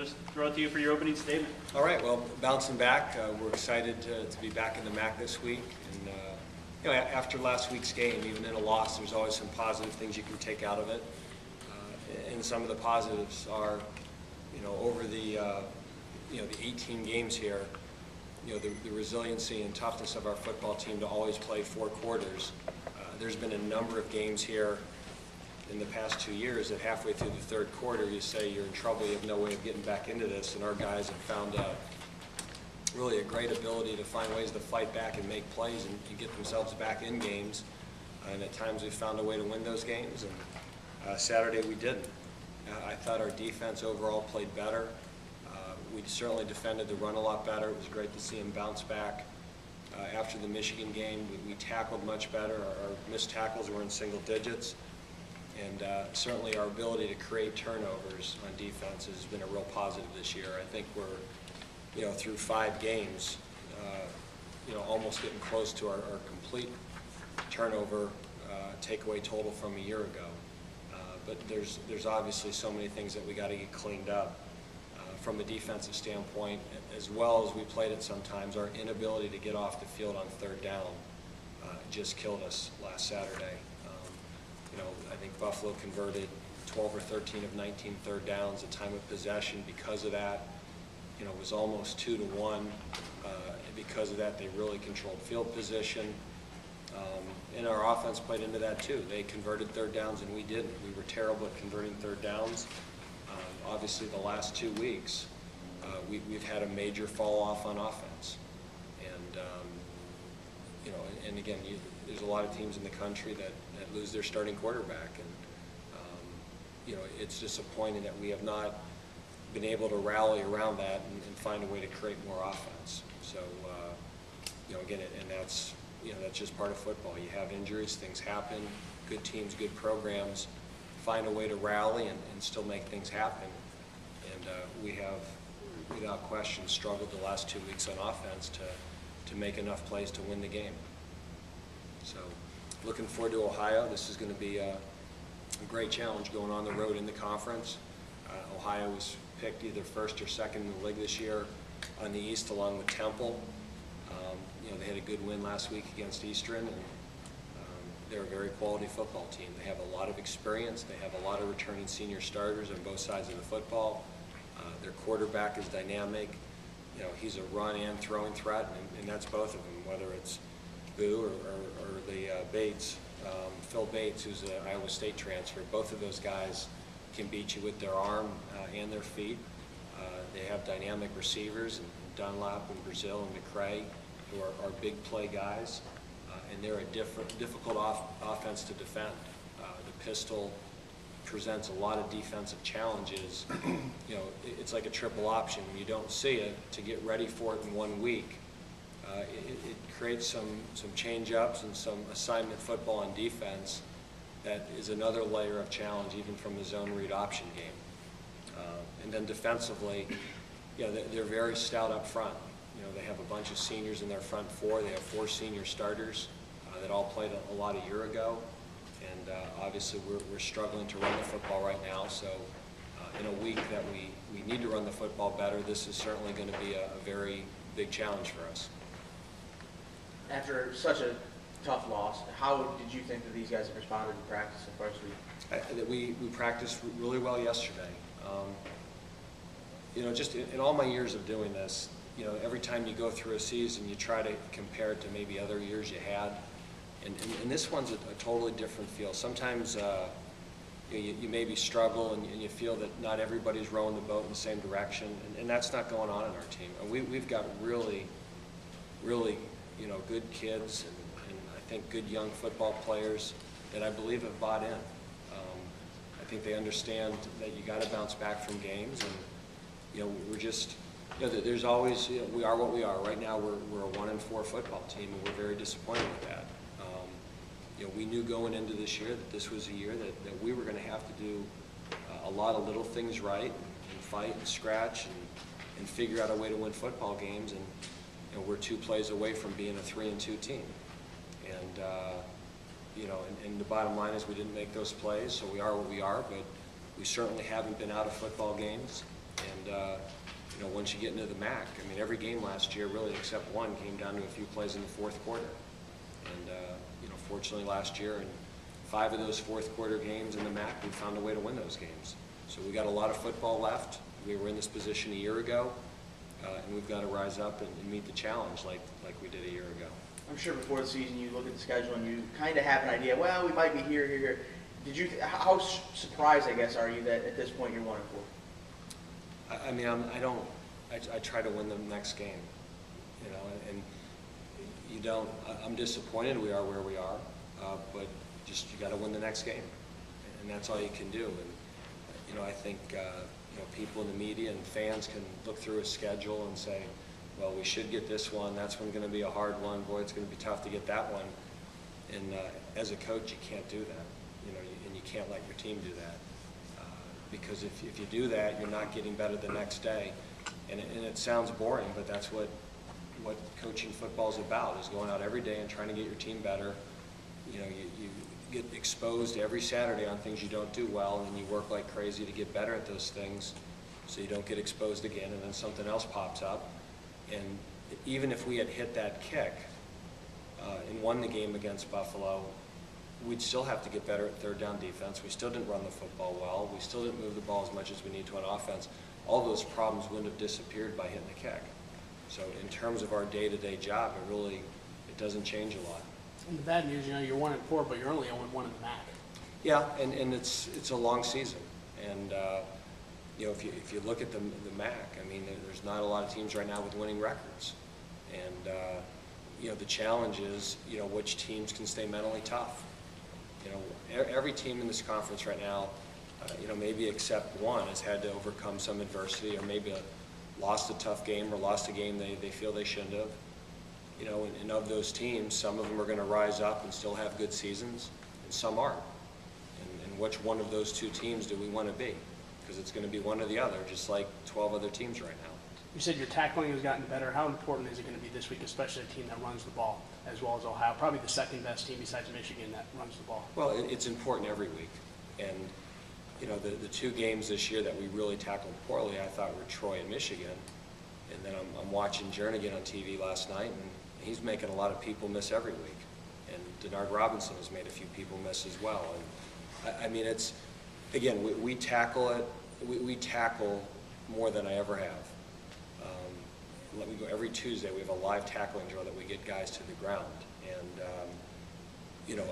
just throw it to you for your opening statement. All right, well, bouncing back, we're excited to be back in the MAC this week. And after last week's game, even in a loss, there's always some positive things you can take out of it. And some of the positives are, over the 18 games here, the resiliency and toughness of our football team to always play 4 quarters. There's been a number of games here in the past 2 years that halfway through the 3rd quarter you say you're in trouble, you have no way of getting back into this, and our guys have found really a great ability to find ways to fight back and make plays and get themselves back in games. And at times we've found a way to win those games, and Saturday we didn't. I thought our defense overall played better. We certainly defended the run a lot better. It was great to see him bounce back. After the Michigan game, we tackled much better. Our missed tackles were in single digits. And certainly our ability to create turnovers on defense has been a real positive this year. I think we're, through 5 games, almost getting close to our complete turnover takeaway total from a year ago. But there's obviously so many things that we got to get cleaned up. From a defensive standpoint, as well as we played it sometimes, our inability to get off the field on 3rd down just killed us last Saturday. I think Buffalo converted 12 or 13 of 19 3rd downs. The time of possession, because of that, was almost 2-1. Because of that, they really controlled field position. And our offense played into that too. They converted 3rd downs and we didn't. We were terrible at converting 3rd downs. Obviously, the last 2 weeks, we've had a major fall off on offense. And, and again, there's a lot of teams in the country that lose their starting quarterback. And, it's disappointing that we have not been able to rally around that and find a way to create more offense. So, again, and that's just part of football. You have injuries, things happen, good teams, good programs find a way to rally and still make things happen. And we have, without question, struggled the last 2 weeks on offense to make enough plays to win the game. So looking forward to Ohio. This is going to be a great challenge going on the road in the conference. Ohio was picked either 1st or 2nd in the league this year on the East along with Temple. They had a good win last week against Eastern, and they're a very quality football team. They have a lot of experience. They have a lot of returning senior starters on both sides of the football. Their quarterback is dynamic. He's a run and throwing threat, and that's both of them, whether it's Boo or the Bates, Phil Bates, who's an Iowa State transfer. Both of those guys can beat you with their arm and their feet. They have dynamic receivers, and Dunlap and Brazil and McCray, who are big play guys. And they're a difficult offense to defend. The pistol presents a lot of defensive challenges. It's like a triple option. When you don't see it, to get ready for it in 1 week, it creates some change-ups and some assignment football on defense that is another layer of challenge, even from the zone read option game. And then defensively, they're very stout up front. They have a bunch of seniors in their front 4. They have 4 senior starters that all played a lot a year ago. And obviously we're struggling to run the football right now. So in a week that we need to run the football better, this is certainly going to be a very big challenge for us. After such a tough loss, how did you think that these guys have responded in practice so far this week? We practiced really well yesterday. Just in all my years of doing this, every time you go through a season, you try to compare it to maybe other years you had. And this one's a totally different feel. Sometimes you maybe struggle and you feel that not everybody's rowing the boat in the same direction, and that's not going on in our team. And we've got really, really, good kids and I think good young football players that I believe have bought in. I think they understand that you got to bounce back from games, and we're just. There's always, we are what we are. Right now, we're a 1-4 football team, and we're very disappointed with that. We knew going into this year that this was a year that we were going to have to do a lot of little things right, and fight and scratch and figure out a way to win football games. And we're 2 plays away from being a 3-2 team. And and the bottom line is we didn't make those plays, so we are what we are. But we certainly haven't been out of football games. And you know, once you get into the MAC, I mean, every game last year, really except one, came down to a few plays in the fourth quarter. And you know, fortunately last year, in 5 of those fourth quarter games in the MAC, we found a way to win those games. So we got a lot of football left. We were in this position a year ago, and we've got to rise up and meet the challenge like we did a year ago. I'm sure before the season you look at the schedule and you kind of have an idea, well, we might be here, here, here. Did you, how surprised, I guess, are you that at this point you're 1-4? I mean, I try to win the next game, you know, and you don't, I'm disappointed we are where we are, but just you got to win the next game, and that's all you can do. And you know, I think you know, people in the media and fans can look through a schedule and say, well, we should get this one. That's going to be a hard one. Boy, it's going to be tough to get that one. And as a coach, you can't do that, you know, and you can't let your team do that, because if you do that, you're not getting better the next day. And it sounds boring, but that's what coaching football is about, is going out every day and trying to get your team better. You know, you get exposed every Saturday on things you don't do well, and you work like crazy to get better at those things so you don't get exposed again, and then something else pops up. And even if we had hit that kick and won the game against Buffalo, we'd still have to get better at third down defense. We still didn't run the football well. We still didn't move the ball as much as we need to on offense. All those problems wouldn't have disappeared by hitting the kick. So in terms of our day-to-day job, it doesn't change a lot. And the bad news, you know, you're 1-4, but you're only 0-1 in the MAC. Yeah, and it's a long season. And you know, if you look at the MAC, I mean, there's not a lot of teams right now with winning records. And you know, the challenge is, you know, which teams can stay mentally tough. You know, every team in this conference right now, you know, maybe except one, has had to overcome some adversity, or maybe lost a tough game, or lost a game they feel they shouldn't have. You know, and of those teams, some of them are going to rise up and still have good seasons, and some aren't. And which one of those 2 teams do we want to be? Because it's going to be one or the other, just like 12 other teams right now. You said your tackling has gotten better. How important is it going to be this week, especially a team that runs the ball, as well as Ohio? Probably the second best team besides Michigan that runs the ball. Well, it's important every week. And, you know, the 2 games this year that we really tackled poorly, I thought, were Troy and Michigan. And then I'm watching Jernigan on TV last night, and he's making a lot of people miss every week. And Denard Robinson has made a few people miss as well. And I mean, it's, again, we tackle it. We tackle more than I ever have. We go every Tuesday. We have a live tackling drill that we get guys to the ground. And you know,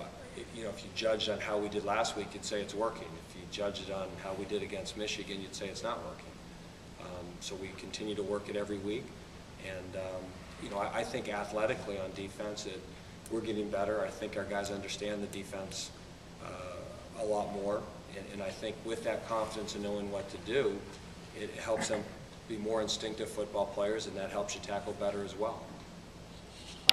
if you judged on how we did last week, you'd say it's working. If you judged it on how we did against Michigan, you'd say it's not working. So we continue to work it every week. And you know, I think athletically on defense, we're getting better. I think our guys understand the defense a lot more. And I think with that confidence in knowing what to do, it helps them be more instinctive football players, and that helps you tackle better as well.